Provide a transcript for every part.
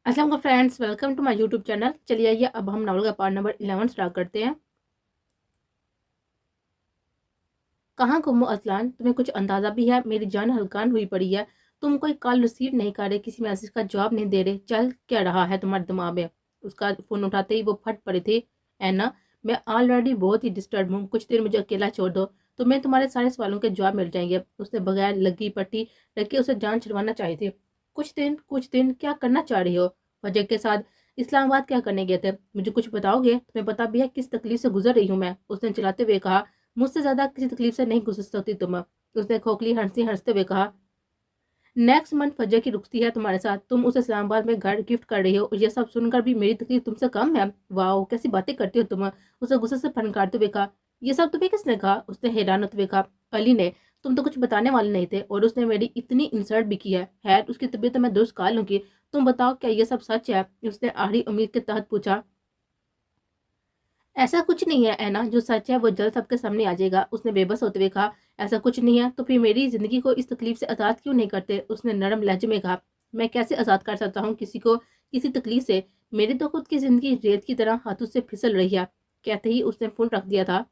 अस्सलाम वालेकुम friends, welcome to my YouTube channel. चलिए आइए अब हम नावल का पार्ट नंबर 11 स्टार्ट करते हैं। कहाँ गुम हो असलान, तुम्हें कुछ अंदाजा भी है? मेरी जान हलकान हुई पड़ी है। तुम कोई कॉल रिसीव नहीं कर रहे, किसी मैसेज का जवाब नहीं दे रहे। चल क्या रहा है तुम्हारे दिमाग में? उसका फोन उठाते ही वो फट पड़े थे। ऐना, मैं ऑलरेडी बहुत ही डिस्टर्ब हूँ, कुछ देर मुझे अकेला छोड़ दो तो मैं तुम्हारे सारे सवालों के जवाब मिल जाएंगे। उसने बगैर लगी पट्टी रख के उसे जान छुड़वाना चाहे थे। कुछ दिन क्या करना चाह रही हो? फजर के साथ इस्लामाबाद क्या करने गए थे? मुझे कुछ बताओगे? तुम्हें पता भी है किस तकलीफ से गुजर रही हूँ मैं? उसने चिल्लाते हुए कहा। मुझसे ज्यादा किसी तकलीफ से नहीं गुजर सकती तुम। उसने खोखली हंसते हुए कहा। नेक्स्ट मंथ फजर की रुखती है तुम्हारे साथ, तुम उसे इस्लामाबाद में घर गिफ्ट कर रही हो और ये सब सुनकर भी मेरी तकलीफ तुमसे कम है? वाह कैसी बातें करती हो तुम। उसे गुस्से से फनकारते हुए कहा। ये सब तुम्हें किसने कहा? उसने हैरान होते हुए कहा। अली ने। तुम तो कुछ बताने वाले नहीं थे और उसने मेरी इतनी इंसल्ट भी की है। खैर उसकी तबीयत मैं दुरुस्त कर लूंगी। तुम बताओ क्या ये सब सच है? उसने आड़ी उम्मीद के तहत पूछा। ऐसा कुछ नहीं है ऐना, जो सच है वो जल्द सबके सामने आ जाएगा। उसने बेबस होते हुए कहा। ऐसा कुछ नहीं है तो फिर मेरी जिंदगी को इस तकलीफ से आजाद क्यों नहीं करते? उसने नरम लहजे में कहा। मैं कैसे आजाद कर सकता हूँ किसी को किसी तकलीफ से? मेरी तो खुद की जिंदगी रेत की तरह हाथों से फिसल रही है। कहते ही उसने फोन रख दिया था।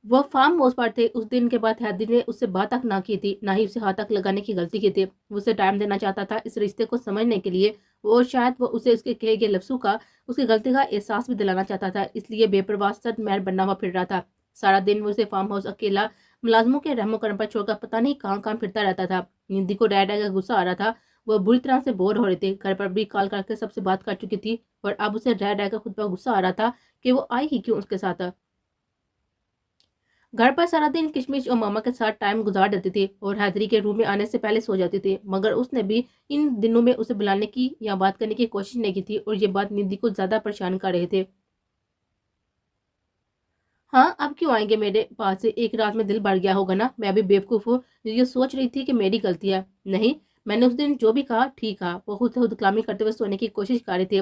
वो फार्म हाउस पर थे। उस दिन के बाद हैदरी ने उससे बात तक ना की थी, ना ही उसे हाथ तक लगाने की गलती की थी। वो उसे टाइम देना चाहता था इस रिश्ते को समझने के लिए। और शायद वो उसे उसके कहे गए लफ्जों का उसकी गलती का एहसास भी दिलाना चाहता था, इसलिए बेपरवाह सद महर बनना हुआ फिर रहा था। सारा दिन वो उसे फार्म हाउस अकेला मुलाजमों के रहमो करम पर छोड़कर पता नहीं कहाँ कहाँ फिरता रहता था। निंदी को डर डर का गुस्सा आ रहा था। वो बुरी तरह से बोर हो रहे थे। घर पर भी कॉल करके सबसे बात कर चुकी थी और अब उसे डर डर कर खुद पर गुस्सा आ रहा था कि वो आई ही क्यों उसके साथ। घर पर सारा दिन किशमिश और मामा के साथ टाइम गुजार देती थी और हैदरी के रूम में आने से पहले सो जाती थी, मगर उसने भी इन दिनों में उसे बुलाने की या बात करने की कोशिश नहीं की थी और ये बात निधि को ज्यादा परेशान कर रहे थे। हाँ, अब क्यों आएंगे मेरे पास? से एक रात में दिल बढ़ गया होगा ना? मैं अभी बेवकूफ हूँ जो ये सोच रही थी कि मेरी गलती है। नहीं, मैंने उस दिन जो भी कहा ठीक कहा। वो खुद से खुद कलामी करते हुए सोने की कोशिश कर रही थी।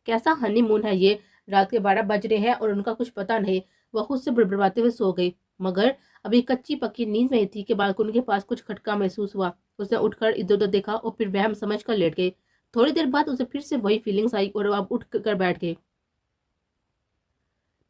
कैसा हनीमून है ये? रात के 12 बज रहे हैं और उनका कुछ पता नहीं। वह खुद से बड़बड़ाते हुए सो गई, मगर अभी कच्ची पक्की नींद में थी कि बालकनी के पास कुछ खटका महसूस हुआ। उसने उठकर इधर उधर देखा और फिर वहम समझ कर लेट गई। थोड़ी देर बाद उसे फिर से वही फीलिंग्स आई और अब उठ कर बैठ गई।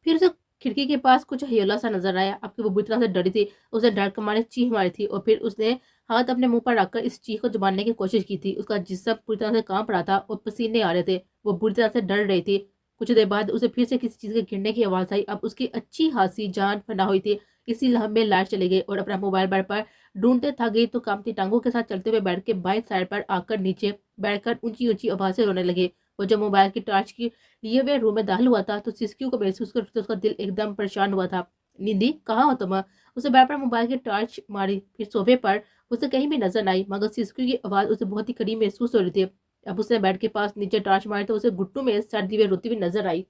फिर उसे खिड़की के पास कुछ हयोला सा नजर आया। अब की वो बुरी तरह से डरी थी। उसने डर के मारे चीख मारी थी और फिर उसने हाथ अपने मुंह पर रखकर इस चीख को दबाने की कोशिश की थी। उसका जिस्म पूरी तरह से कांप रहा था और पसीने आ रहे थे। वो बुरी तरह से डर रही थी। कुछ देर बाद उसे फिर से किसी चीज के गिरने की आवाज आई। अब उसकी अच्छी खासी जान फना हुई थी। इसी लम्हे लाइट चली गई और अपना मोबाइल बेड पर ढूंढते थक गई तो कामती टांगों के साथ चलते हुए बैठ के बाएं साइड पर आकर नीचे बैठकर ऊंची ऊंची आवाज से रोने लगे। वो जब मोबाइल की टॉर्च की लिए वे रूम में दाखिल हुआ था तो सिसकियों को महसूस कर उसका दिल एकदम परेशान हुआ था। निधि कहाँ हो तुम? उसे बैठ पर मोबाइल की टॉर्च मारी, फिर सोफे पर उसे कहीं भी नजर आई, मगर सिसकियों की आवाज उसे बहुत ही करीब महसूस हो रही थी। अब उसने बेड के पास नीचे टॉर्च मारी तो उसे घुट्टों में सर्दी हुए रोती हुई नजर आई।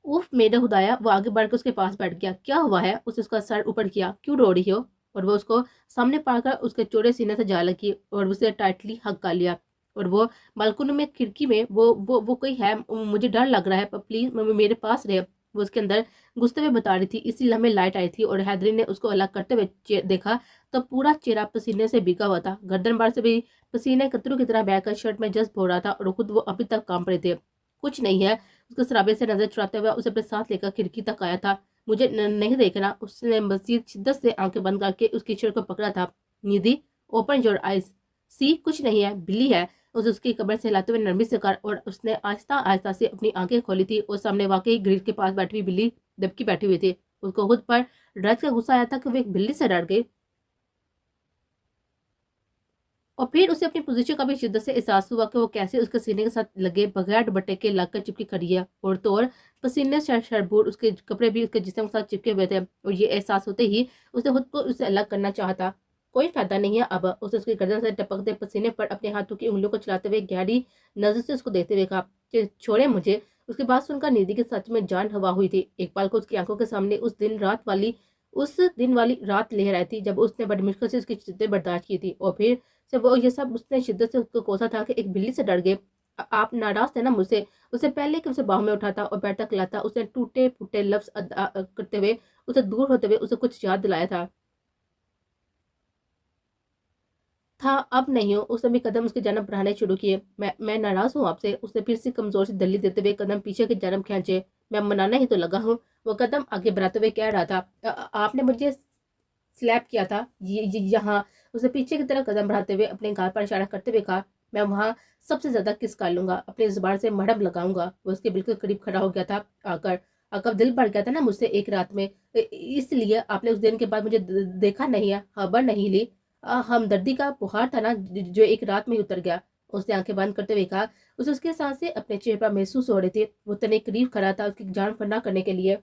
उफ मेरा खुदाया! वो आगे बढ़कर उसके पास बैठ गया। क्या हुआ है? उसने उसका सर ऊपर किया। क्यों रो रही हो? और वो उसको सामने पाकर उसके चौड़े सीने से जा लगी और उसे टाइटली हक कर लिया। और वो बालकनी में खिड़की में वो कोई है, मुझे डर लग रहा है, प्लीज मेरे पास रहे। वो उसके अंदर घुसते हुए बता रही थी। इसी लम्हे लाइट आई थी और हैदरी ने उसको अलग करते हुए देखा तो पूरा चेहरा पसीने से भीगा हुआ था। गर्दन बार से भी पसीने कतरों की तरह बहकर शर्ट में जज्ब हो रहा था और खुद वो अभी तक कांप रहे थे। कुछ नहीं है। उसके सराबे से नजर चुराते हुए उसे अपने साथ लेकर खिड़की तक आया था। मुझे नहीं देखना। उसने मजीद शिद्दत से आंखें बंद करके उसकी शर्ट को पकड़ा था। निधि, ओपन योर आइज। सी कुछ नहीं है, बिल्ली है। उसे उसकी कमर से हिलाते हुए नरमी से कर और उसने आहिस्ता आहिस्ता से अपनी आंखें खोली थी और सामने वाकई ग्रिल के पास बैठी हुई बिल्ली दबकी बैठी हुई थी। उसको खुद पर रज का गुस्सा आया था कि वो एक बिल्ली से डर गई और फिर उसे अपनी पोजीशन का भी शिद्दत से एहसास हुआ कि वो कैसे उसके सीने के साथ लगे बगैर दुपट्टे के लगकर चिपकी खड़ी है और तो और पसीने से शरबूर उसके कपड़े भी उसके जिस्म के साथ चिपके हुए थे और ये एहसास होते ही उसने खुद को उससे अलग करना चाहा। कोई फायदा नहीं है। अब उसे उसकी गर्दन से टपकते पसीने पर अपने हाथों की उंगलियों को चलाते हुए गहरी नजर से उसको देखते हुए कहा कि छोड़े मुझे। उसके बाद सुनकर निधि के सच में जान हवा हुई थी। एक पल को उसकी आंखों के सामने उस दिन वाली रात लहर आई थी जब उसने बड़ी मुश्किल से उसकी चित्तें बर्दाश्त की थी और फिर से वो ये सब उसने शिद्दत से उसको कोसा था कि एक बिल्ली से डर गए। آپ ناراض تھے نا مجھ سے، اس سے پہلے کہ اسے باہوں میں اٹھاتا اور بیٹھ تک لاتا، اس نے ٹوٹے پھوٹے لفظ ادا کرتے ہوئے اسے دور ہوتے ہوئے اسے کچھ یاد دلایا تھا اب نہیں ہو۔ اس نے بھی قدم اس کی جانب بڑھانے شروع کیے۔ میں ناراض ہوں آپ سے، اس نے پھر سے کمزور سی دلی دیتے ہوئے قدم پیچھے کی جانب کھینچے۔ میں منانا ہی تو لگا ہوں، وہ قدم آگے بڑھاتے ہوئے کہہ رہا تھا۔ آپ نے مجھے سلیپ کیا تھا یہاں۔ اس نے پیچھے کی طرف قدم بڑھاتے ہوئے اپنے گال پر اشارہ کرتے ہوئے کہا، میں وہاں سب سے زیادہ کس کر لوں گا، اپنی زبان سے مرہم لگاؤں گا۔ وہ اس کے بالکل قریب کھڑا ہو گیا تھا آ کر۔ آپ دل بڑھ گیا تھا نا مجھ سے ایک رات میں، اس لیے آپ نے اس دن کے بعد مجھے دیکھا نہیں ہے، خبر نہیں لی۔ ہمدردی کا بخار تھا نا جو ایک رات میں ہی اتر گیا۔ اس نے آنکھیں بند کرتے ہوئے کہا۔ اسے اس کے سانسیں اپنے چہرے پر محسوس ہو رہی تھی۔ وہ اتنے قریب کھڑا تھا اس کی جان فنا کرنے کے لیے۔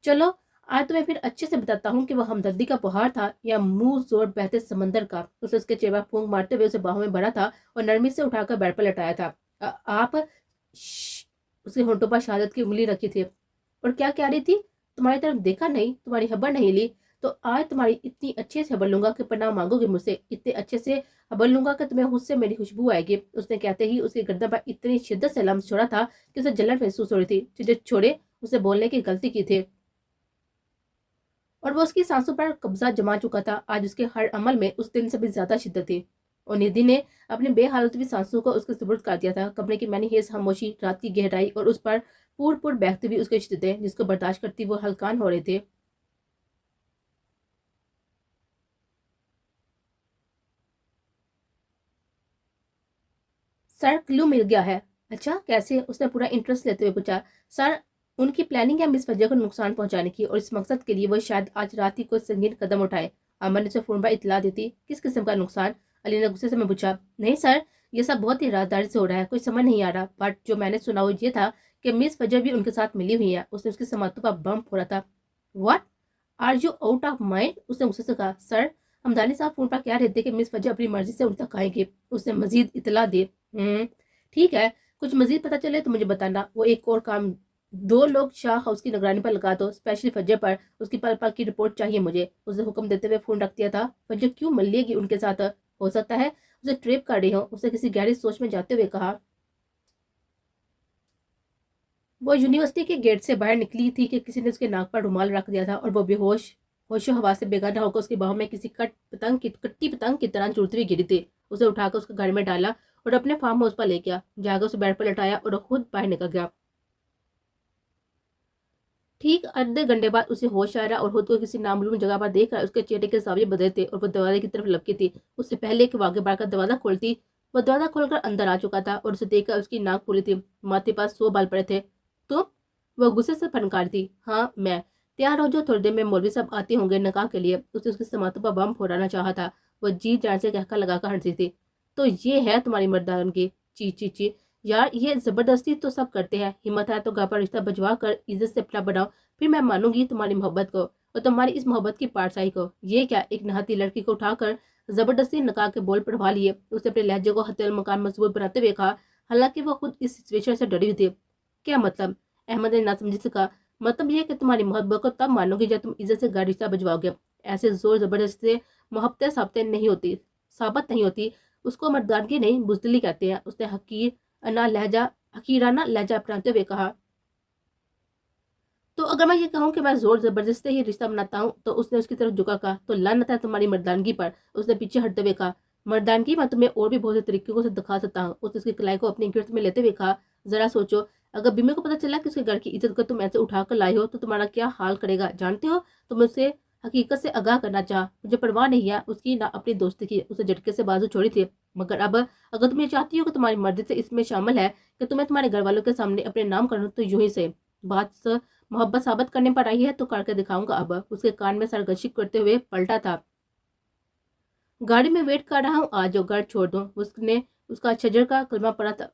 چلو آج تمہیں پھر اچھے سے بتاتا ہوں کہ وہ ہمدردی کا بہار تھا یا منہ زور بہتے سمندر کا۔ اسے اس کے چہرے پر پھونک مارتے ہوئے اسے باہوں میں بھرا تھا اور نرمی سے اٹھا کر بیڈ پر لٹایا تھا۔ آپ اس کے ہونٹوں پر شہادت کی انگلی رکھی تھی اور کیا کہہ رہی تھی؟ تمہاری طرف دیکھا نہیں، تمہاری خبر نہیں لی، تو آج تمہاری اتنی اچھے سے خبر لوں گا کہ پناہ مانگو گے مجھ سے، اتنے اچھے سے خبر لوں گا کہ تمہیں خود سے میری خوشبو آئے گی۔ اس نے کہتے ہی اس کی گردن پر اتنی شدت سے لمس چھوڑا تھا کہ اسے جلن محسوس ہو رہی تھی۔ تجھے چھوڑے، اسے بولنے کی غلطی کی تھی اور وہ اس کی سانسوں پر قبضہ جما چکا تھا۔ آج اس کے ہر عمل میں اس دن سے بھی زیادہ شدت تھی اور ندی نے اپنی بے حالت بھی سانسوں کو اس کے سپرد کر دیا تھا۔ کمرے کی مینی ہیز خاموشی، رات کی گہرائی اور اس پر پور پور بہتی ہوئی اس کی شدتیں جس کو برداشت کرتی وہ ہلکان ہو رہے تھے۔ سر کلو مل گیا ہے؟ اچھا کیسے؟ اس نے پورا انٹرسٹ لیتے ہوئے پوچھا۔ سر ان کی پلاننگ ہے مس وجہ کو نقصان پہنچانے کی، اور اس مقصد کے لیے وہ شاید آج رات ہی کوئی سنگین قدم اٹھائے۔ امن نے اسے فون پر اطلاع دیتی۔ کس قسم کا نقصان؟ علی نے غصے سے میں پوچھا۔ نہیں سر، یہ سب بہت ہی رازداری سے ہو رہا ہے، کوئی سمجھ نہیں آ رہا، بٹ جو میں نے سنا وہ یہ تھا کہ مس وجہ بھی ان کے ساتھ ملی ہوئی ہے۔ اس نے اس کی سماعتوں پر بم پھوڑا تھا۔ What are you out of mind? اس نے غصے سے کہا۔ سر ہمدانی صاحب فون پر کہہ رہے تھے کہ مس وجہ اپنی مرضی سے ان تک آئیں گے۔ اس نے مزید اطلاع دی۔ ٹھیک ہے، کچھ مزید پتہ چلے تو مجھے بتانا۔ وہ ایک اور کام، 2 لوگ شاہ ہاؤس کی نگرانی پر لگا دو، اسپیشلی فجر پر، اس کی پل پل کی رپورٹ چاہیے مجھے۔ اس نے حکم دیتے ہوئے فون رکھ دیا تھا۔ فجر کیوں ملے گی ان کے ساتھ؟ ہو سکتا ہے اسے ٹریپ کر رہی ہوں، اسے کسی گہری سوچ میں جاتے ہوئے کہا۔ وہ یونیورسٹی کے گیٹ سے باہر نکلی تھی کہ کسی نے اس کے ناک پر رومال رکھ دیا تھا اور وہ بے ہوش و حواس سے بیگانہ ہو کر اس کی باہوں میں کسی کٹی پتنگ کی طرح جڑتی ہوئی گری تھی۔ اسے اٹھا کر اس کے گاڑی میں ڈالا اور اپنے فارم ہاؤس پر لے گیا۔ جا کر اسے بیڈ پر لٹایا اور خود باہر نکل گیا۔ ٹھیک آدھے گھنٹے بعد اسے ہوش آ رہا اور خود کو کسی نامعلوم جگہ پر دیکھ رہا۔ اس کے چہرے کے زاویے بدلے تھے اور وہ دروازے کی طرف لپکی تھی۔ اس سے پہلے کہ وہ آگے بڑھ کر دروازہ کھولتی، وہ دروازہ کھول کر اندر آ چکا تھا اور اسے دیکھ کر اس کی ناک پھولی تھی، ماتھے پاس 100 بال پڑے تھے۔ تو وہ غصے سے پھنکار تھی۔ ہاں میں تیار ہو جو، تھوڑی دیر میں مولوی صاحب آتے ہوں گے نکاح کے لیے۔ اس نے اس کی سماعتوں پر بم پھوڑانا چاہا تھا۔ وہ جی جان سے کہکا لگا کر ہنسی تھی۔ تو یہ ہے تمہاری مردانگی؟ چی چی چی یار، یہ زبردستی تو سب کرتے ہیں، ہمت ہے تو گھر پر رشتہ بھجوا کر عزت سے اپنا بناؤ، پھر میں مانوں گی تمہاری محبت کو اور تمہاری اس محبت کی پارسائی کو۔ یہ کیا، ایک نہاتی لڑکی کو اٹھا کر زبردستی نکاح کے بول پڑھوا لیے؟ اس نے اپنے لہجے کو حتی المکان مضبوط بناتے ہوئے کہا، حالانکہ وہ خود اس سچویشن سے ڈری ہوئی تھی۔ کیا مطلب؟ احمد نے ناسمجھی سے کہا۔ مطلب یہ کہ تمہاری محبت کو تب مانو گی جب تم عزت سے گھر رشتہ بھجواؤ گے۔ ایسے زور زبردستی سے محبتیں ثابت نہیں ہوتی، اس کو مردانگی نہیں بزدلی کہتے ہیں۔ اس نے حقیرانہ لہجہ اپناتے ہوئے کہا۔ تو اگر میں یہ کہوں کہ میں زور زبردستی ہی رشتہ بناتا ہوں؟ تو اس نے اس کی طرف جھکا کہا۔ تو لعنت ہے تمہاری مردانگی پر۔ اس نے پیچھے ہٹتے ہوئے کہا۔ مردانگی میں تمہیں اور بھی بہت سے طریقوں سے دکھا سکتا ہوں۔ اس نے اس کی کلائی کو اپنی گرفت میں لیتے ہوئے کہا۔ ذرا سوچو، اگر بیوی کو پتہ چلا کہ اس کے گھر کی عزت کو تم ایسے اٹھا کر لائے ہو تو تمہارا کیا حال کرے گا جانتے ہو؟ تم اسے حقیقت سے آگاہ کرنا چاہا، مجھے پرواہ نہیں ہے اس کی نہ اپنی دوستی کی۔ اسے جھٹکے سے بازو چھوڑی تھی۔ مگر اب اگر تم یہ چاہتی ہو کہ تمہاری مرضی سے اس میں شامل ہے کہ تمہیں تمہارے گھر والوں کے سامنے اپنے نام کروں، تو یوں ہی سے بات محبت ثابت کرنے پر آئی ہے تو کر کے دکھاؤں گا۔ اب اس کے کان میں سرگشی کرتے ہوئے پلٹا تھا۔ گاڑی میں ویٹ کر رہا ہوں، آج جو گھر چھوڑ دوں۔ اس کا شجر کا کلمہ پڑا تھا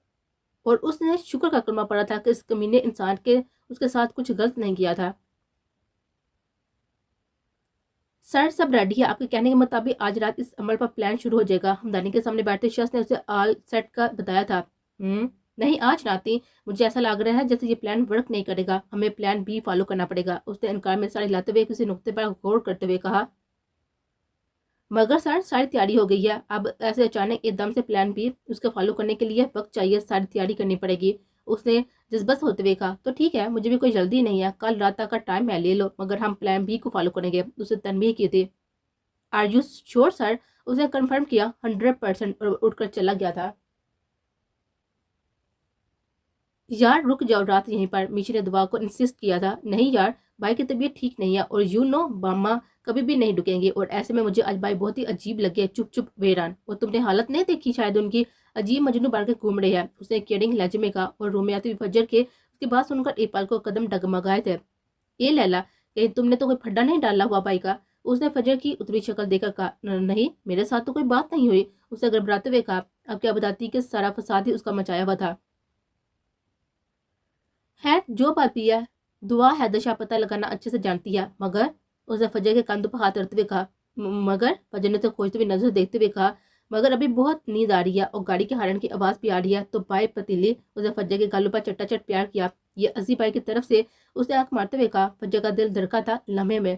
اور اس نے شکر کا کلمہ پڑا تھا کہ اس کمینے انسان کے اس کے ساتھ کچھ غلط نہیں کیا تھا۔ سر سب ریڈی ہے، آپ کے کہنے کے مطابق آج رات اس عمل پر پلان شروع ہو جائے گا۔ ہمدانی کے سامنے بیٹھے شخص نے اسے آل سیٹ کا بتایا تھا۔ نہیں آج ناتی، مجھے ایسا لگ رہا ہے جیسے یہ پلان ورک نہیں کرے گا، ہمیں پلان بی فالو کرنا پڑے گا۔ اس نے انکار میں سر ہلاتے ہوئے کسی نقطے پر غور کرتے ہوئے کہا۔ मगर सर सारी तैयारी हो गई है, अब ऐसे अचानक एकदम से प्लान बी उसको फॉलो करने के लिए वक्त चाहिए, सारी तैयारी करनी पड़ेगी। उसने जज्बत होते हुए कहा, तो ठीक है, मुझे भी कोई जल्दी नहीं है, कल रात तक का टाइम है, ले लो, मगर हम प्लान बी को फॉलो करेंगे। उसने तनबीह की थी। Are you sure sir? उसने कंफर्म किया 100% और उठकर चला गया था। यार रुक जाओ रात यहीं पर, मीशी ने दुआ को इंसिस्ट किया था। नहीं यार, भाई की तबीयत ठीक नहीं है और यू नो मामा कभी भी नहीं रुकेंगे, और ऐसे में मुझे आज भाई बहुत ही अजीब लगे। चुप चुप वेरान, और तुमने हालत नहीं देखी शायद उनकी, अजीब मजनू बन के घूम रहे हैं, उसने केयरिंग लहजे में कहा। और रूम में आते हुए फजर के उसकी बात सुनकर एक पल को कदम डगमगाए थे। ये लैला, कहीं तुमने तो कोई फड्डा नहीं डाला हुआ भाई का? उसने फजर की उतरी शक्ल देखकर कहा, नहीं मेरे साथ तो कोई बात नहीं हुई। उसने घबराते हुए कहा, अब क्या बताती कि सारा फसाद ही उसका मचाया हुआ था। है जो बात भी है, दुआ है दशा पता लगाना अच्छे से जानती है, मगर उसने फजर के कंधों पर हाथ रखते हुए कहा। मगर फजर ने तो खोजते हुए नजर देखते हुए कहा, मगर अभी बहुत नींद आ रही है और गाड़ी के हॉर्न की आवाज भी आ रही है। तो बाई पतीली उसने फजर के गालों पर चट्टाचट प्यार किया। ये अजी भाई की तरफ से उसने आंख मारते हुए कहा। फजर का दिल धड़का था लम्हे में।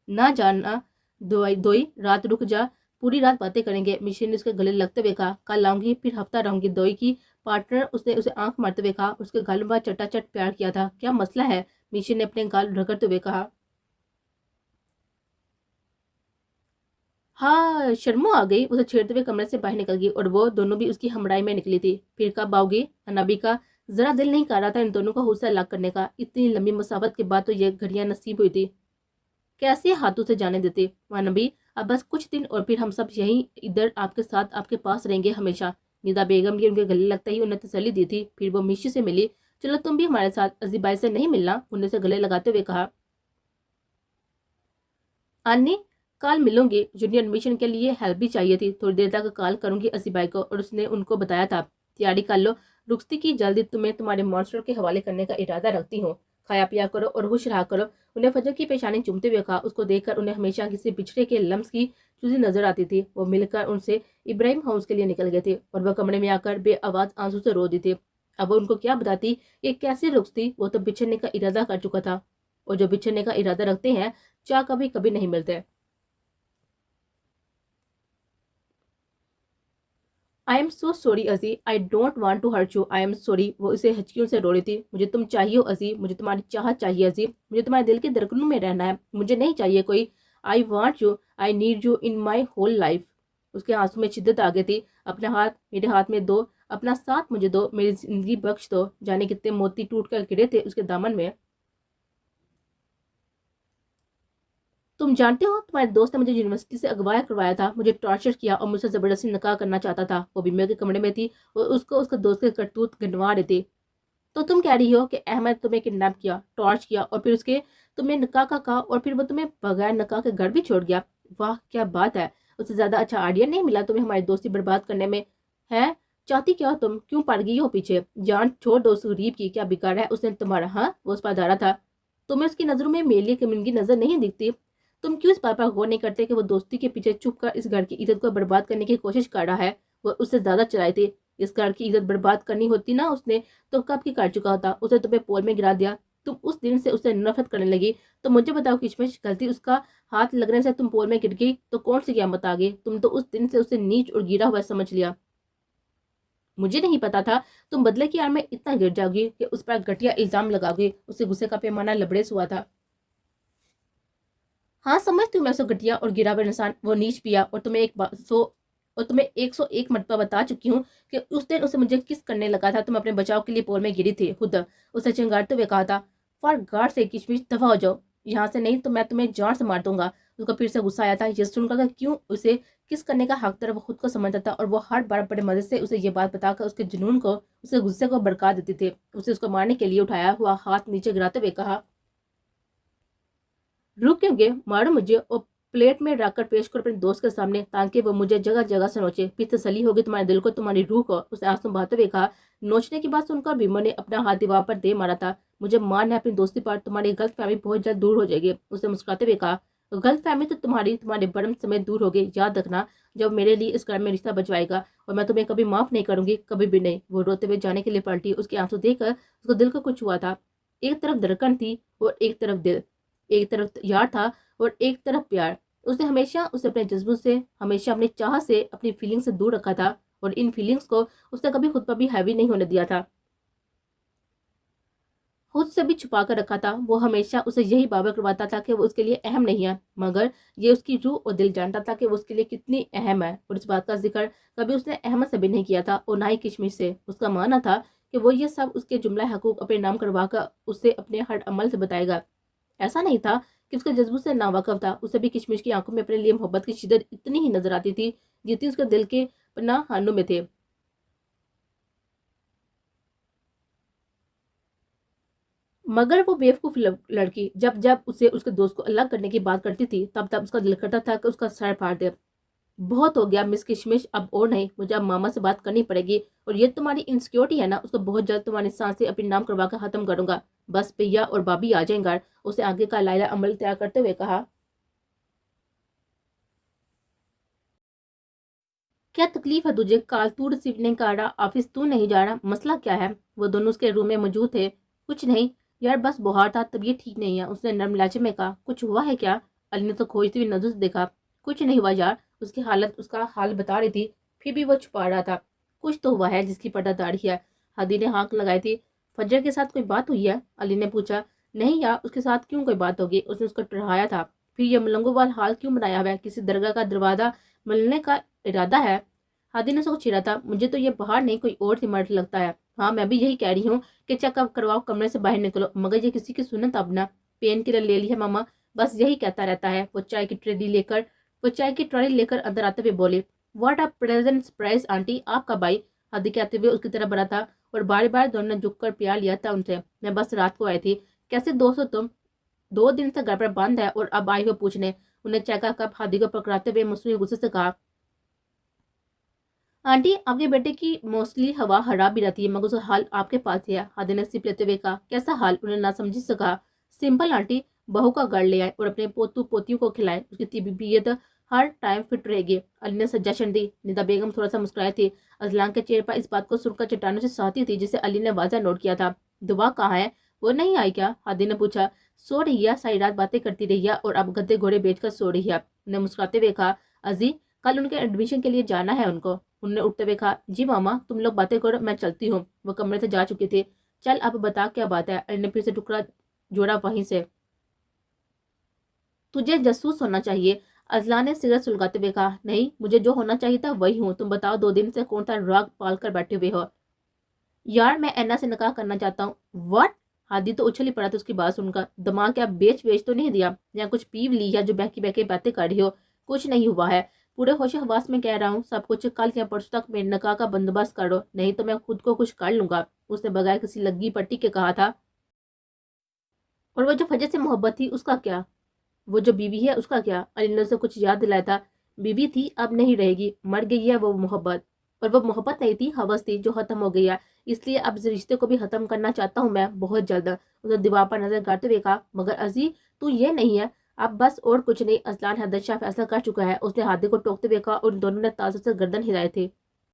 ना जाना दोई दोई, रात रुक जा, पूरी रात बातें करेंगे, मिशी ने उसके गले लगते हुए कहा। कल आऊंगी, फिर हफ्ता रहूंगी दोई की पार्टनर, उसने उसे आंख मारते हुए कहा। उसके गालों पर चटाचट प्यार किया था। क्या मसला है? मिशी ने अपने गाल रगड़ते हुए कहा। हाँ शर्मो आ गई, उसे छेड़ते हुए कमरे से बाहर निकल गई और वो दोनों भी उसकी हमराई में निकली थी। फिर कब आओगी? अनाबी का जरा दिल नहीं कर रहा था इन दोनों का हुस्सा अलग करने का। इतनी लंबी मुसाफत के बाद तो ये घड़ियां नसीब हुई थी। कैसे हाथों से जाने देते मानबी, अब बस कुछ दिन और फिर हम सब यहीं इधर आपके साथ आपके पास रहेंगे हमेशा। निदा बेगम की उनके गले लगता ही उन्हें तसल्ली दी थी। फिर वो मिशी से मिली। चलो तुम भी हमारे साथ। अजीबाई से नहीं मिलना, उन्हें से गले लगाते हुए कहा। अन्नी कल मिलूंगी, जूनियर एडमिशन के लिए हेल्प भी चाहिए थी, थोड़ी देर तक कॉल करूंगी असीबाई को। और उसने उनको बताया था, तैयारी कर लो, रुखती की जल्दी तुम्हें तुम्हारे मॉन्स्टर के हवाले करने का इरादा रखती हूँ, खाया पिया करो और खुश रहा करो। उन्हें फजर की पेशानी चूमते हुए कहा। उसको देखकर उन्हें हमेशा किसी पिछड़े के लम्स की चूजी नजर आती थी। वो मिलकर उनसे इब्राहिम हाउस के लिए निकल गए थे और वह कमरे में आकर बेआवाज आंसू से रो दी थी। अब वो उनको क्या बताती कि कैसी रुखती, वो तो बिछड़ने का इरादा कर चुका था, और जो बिछड़ने का इरादा रखते हैं चाह कभी कभी नहीं मिलते। आई एम सो सॉरी अजी, I don't want to hurt you, I am sorry. वो इसे हचकियों से रो रही थी। मुझे तुम चाहिए हो अजी, मुझे तुम्हारी चाहत चाहिए अजी, मुझे तुम्हारे दिल के धड़कनों में रहना है, मुझे नहीं चाहिए कोई। I want you, I need you in my whole life. उसके आंसू में शिद्दत आ गई थी। अपना हाथ मेरे हाथ में दो, अपना साथ मुझे दो, मेरी जिंदगी बख्श दो। जाने कितने मोती टूट कर गिरे थे उसके दामन में। तुम जानते हो तुम्हारे दोस्त ने मुझे यूनिवर्सिटी से अगवा करवाया था, मुझे टॉर्चर किया और मुझसे जबरदस्ती निकाह करना चाहता था। वो बीमे के कमरे में थी और उसको उसके दोस्त के करतूत गिनवा रहे थे। तो तुम कह रही हो कि अहमद तुम्हें किडनैप किया, टॉर्च किया और फिर उसके तुम्हें निकाह का कहा और फिर वो तुम्हें बगैर निकाह के घर भी छोड़ गया? वाह क्या बात है, उससे ज्यादा अच्छा आइडिया नहीं मिला तुम्हें हमारी दोस्ती बर्बाद करने में। है चाहती क्या हो तुम, क्यों पड़ गई हो पीछे? जान छोड़ दो उस गरीब की, क्या बिगाड़ा है उसने तुम्हारा? हाँ वो उस पर अदारा था, तुम्हें उसकी नजरों में मेरे लिए कमीनगी नजर नहीं दिखती? तुम क्यों इस बात पर गौर नहीं करते कि वो दोस्ती के पीछे चुप कर इस घर की इज्जत को बर्बाद करने की कोशिश कर रहा है? वो उससे ज्यादा चलाए थे। इस घर की इज्जत बर्बाद करनी होती ना उसने, तो कब की कर चुका होता। उसे तुम्हें पोल में गिरा दिया, तुम उस दिन से उसे नफरत करने लगी। तो मुझे बताओ किशमिश, गलती उसका हाथ लगने से तुम पोल में गिर गई तो कौन सी क़यामत आ गई? तुम तो उस दिन से उसे नीच और गिरा हुआ समझ लिया। मुझे नहीं पता था तुम बदले की आड़ में इतना गिर जाओगी कि उस पर घटिया इल्जाम लगाओगी। उससे गुस्से का पैमाना लबरेज हुआ था। हाँ समझती हूँ मैं उसे घटिया और गिरा हुआ इंसान, वो नीच पिया, और तुम्हें 101 मरतबा बता चुकी हूँ कि उस दिन उसे मुझे किस करने लगा था। तुम अपने बचाव के लिए पोल में गिरी थी खुद, उसे चिंगारते हुए कहा था। फॉर गॉड से किशमिश दफा हो जाओ यहाँ से, नहीं तो मैं तुम्हें जान से मार दूंगा। उसको फिर से गुस्सा आया था ये सुनकर कि क्यों उसे किस करने का हक वो खुद को समझता था, और वो हर बार बड़े मजे से उसे ये बात बताकर उसके जुनून को, उसके गुस्से को भड़का देते थे। उसे उसको मारने के लिए उठाया हुआ हाथ नीचे गिराते हुए कहा, रुक क्यों गए, मारो मुझे और प्लेट में रखकर पेश करो अपने दोस्त के सामने, ताकि वो मुझे जगह जगह से नोचे। फिर तसली होगी तुम्हारे दिल को, तुम्हारी रूह को। उसने आंसू बहाते हुए कहा। नोचने की बात सुनकर भीमो ने अपना हाथ दीवार पर दे मारा था। मुझे मान है अपनी दोस्ती पर, तुम्हारी गलत फहमी बहुत जल्द दूर हो जाएगी, उसने मुस्कुराते हुए कहा। गलत फहमी तो तुम्हारे बर्म समेत दूर हो गई, याद रखना जब मेरे लिए इस घर में रिश्ता बचवाएगा, और मैं तुम्हें कभी माफ नहीं करूंगी, कभी भी नहीं। वो रोते हुए जाने के लिए पलटी। उसके आंसू देखकर उसको दिल को कुछ हुआ था। एक तरफ धड़कन थी और एक तरफ दिल, एक तरफ यार था और एक तरफ प्यार। اس نے ہمیشہ اسے اپنے جذبوں سے، ہمیشہ اپنی چاہ سے، اپنی فیلنگ سے دور رکھا تھا، اور ان فیلنگز کو اس نے کبھی خود پر بھی ہیوی نہیں ہونے دیا تھا، خود سے بھی چھپا کر رکھا تھا۔ وہ ہمیشہ اسے یہی بابر کرواتا تھا کہ وہ اس کے لیے اہم نہیں ہے، مگر یہ اس کی روح اور دل جانتا تھا کہ وہ اس کے لیے کتنی اہم ہے، اور اس بات کا ذکر کبھی اس نے احمد سے بھی نہیں کیا تھا، اور نہ ہی کشمش سے۔ اس کا ماننا تھا کہ وہ یہ سب اس کے جملہ حقوق اپنے نام کروا کر اسے اپنے ہر عمل سے بتائے گا۔ ایسا نہیں تھا کہ اس کے جذبوں سے ناواقف تھا، اسے بھی کشمش کی آنکھوں میں اپنے لیے محبت کی شدت اتنی ہی نظر آتی تھی جتنی اس کے دل کے پناہ خانوں میں تھے۔ مگر وہ بیوقوف لڑکی جب جب اسے اس کے دوست کو الگ کرنے کی بات کرتی تھی، تب تب اس کا دل کرتا تھا کہ اس کا سر پھاڑ دے۔ بہت ہو گیا مس کشمش، اب اور نہیں، مجھے اب ماما سے بات کرنی پڑے گی، اور یہ تمہاری انسیکیورٹی ہے نا، اس کو بہت جلد تمہاری سانسیں اپنے نام کروا کر ختم کروں گا۔ بس بھیا اور بابی آ جائیں گھر، اسے آگے کا لائلہ عمل تیار کرتے ہوئے کہا۔ کیا تکلیف ہے تجھے؟ کال تو ریسیو نہیں کر رہا، آفس تو نہیں جا رہا، مسئلہ کیا ہے؟ وہ دونوں اس کے روم میں موجود تھے۔ کچھ نہیں یار، بس بخار تھا، طبیعت ٹھیک نہیں ہے، اس نے نرم لہجے میں کہا۔ کچھ ہوا ہے کیا؟ علی نے تو کھوجتی ہوئی نظر سے دیکھا۔ کچھ نہیں ہوا یار، اس کی حالت اس کا حال بتا رہی تھی، پھر بھی وہ چھپا رہا تھا۔ کچھ تو ہوا ہے جس کی پردہ داڑھی ہے۔ ہادی نے ہانک لگائی تھی۔ فجر کے ساتھ کوئی بات ہوئی ہے؟ علی نے پوچھا۔ نہیں یار، اس کے ساتھ کیوں کوئی بات ہوگی؟ اس نے اس کو ٹرہایا تھا۔ پھر یہ ملنگوں والا حال کیوں بنایا ہوا ہے؟ کسی درگاہ کا دروازہ ملنے کا ارادہ ہے؟ ہادی نے سو چھیڑا تھا۔ مجھے تو یہ باہر نہیں کوئی اور مرد لگتا ہے۔ ہاں میں بھی یہی کہہ رہی ہوں کہ چیک اپ کرواؤ، کمرے سے باہر نکلو، مگر یہ کسی کی سنت اب نہ۔ پین کلر لے لی ہے ماما، بس یہی کہتا رہتا ہے۔ وہ چائے کی ٹرالی لے کر اندر آتے ہوئے بولے۔ What a pleasant surprise aunty, آپ کا بھائی؟ ہادی کہتے ہوئے اس کی طرف بڑھا تھا، اور بار بار دونوں نے جھک کر پیار لیا تھا ان سے۔ میں بس رات کو آئی تھی۔ کیسے دوست ہو تم؟ 2 دن سے گھر پر بند ہے اور اب آئی ہو پوچھنے؟ انہیں چائے کا کپ ہادی کو پکڑاتے ہوئے مصنوعی غصے سے کہا۔ آنٹی آپ کے بیٹے کی موسٹلی ہوا خراب بھی رہتی ہے، مگر اس کا حال آپ کے پاس ہی ہے۔ ہادی نے سپ لیتے ہوئے کہا۔ کیسا حال؟ انہیں نہ سمجھی سے کہا۔ سمپل آنٹی، بہو کا گڑ لے آئے اور اپنے پوتو پوتیوں کو کھلائے، اس کی طبیعت ہر ٹائم فٹ رہے گی۔ علی نے سجیشن دی۔ ندا بیگم تھوڑا سا مسکرائی تھی۔ ازلان کے چہرے پر اس بات کو سن کر چٹانوں سے ساتھی تھی جسے علی نے واضح نوٹ کیا تھا۔ دعا کہاں ہے؟ وہ نہیں آئی کیا؟ ہادی نے پوچھا۔ سو رہی ہے، ساری رات باتیں کرتی رہی ہے اور اب گدے گھوڑے بیچ کر سو رہی ہے۔ انہیں مسکراتے ہوئے کہا۔ ازی کل ان کے ایڈمیشن کے لیے جانا ہے ان کو۔ انہوں نے اٹھتے ہوئے کہا۔ جی ماما، تم لوگ باتیں کرو، میں چلتی ہوں۔ وہ کمرے سے جا چکی تھی۔ چل اب بتا کیا بات ہے؟ علی نے پھر سے ٹکڑا جوڑا وہیں سے۔ تجھے جاسوس ہونا چاہیے، ازلان نے سگریٹ سلگاتے ہوئے کہا۔ نہیں، مجھے جو ہونا چاہیے تھا وہی ہوں۔ تم بتاؤ 2 دن سے کون سا راگ پال کر بیٹھے ہوئے ہو؟ یار میں اینا سے نکاح کرنا چاہتا ہوں۔ واٹ؟ ہادی تو اچھل ہی پڑا تھا اس کی بات سن کر۔ دماغ کیا بیچ تو نہیں دیا، یا کچھ پیو لی ہے جو بہکی بہکی باتیں کر رہی ہو؟ کچھ نہیں ہوا ہے، پورے ہوش حواس میں کہہ رہا ہوں، سب کچھ کل یا پرسوں تک میرے نکاح کا بندوبست کرو، نہیں تو میں خود کو کچھ کر لوں گا۔ اس نے بغیر کسی لگی پٹی کے کہا تھا۔ اور وہ جو فجر سے محبت تھی اس کا کیا؟ وہ جو بیوی ہے اس کا کیا؟ علی نے اسے کچھ یاد دلایا تھا۔ بیوی تھی، اب نہیں رہے گی، مر گئی ہے وہ محبت۔ اور وہ محبت نہیں تھی، ہوس تھی جو ختم ہو گئی ہے، اس لیے اب اس رشتے کو بھی ختم کرنا چاہتا ہوں میں، بہت جلد۔ اسے دیوار پر نظر گاڑتے ہوئے کہا۔ مگر عزیز تو یہ نہیں ہے، اب بس اور کچھ نہیں، ازلان حیدر شاہ فیصلہ کر چکا ہے۔ اس نے ہادی کو ٹوکتے ہوئے کہا، اور ان دونوں نے تازہ سے گردن ہلائے تھے۔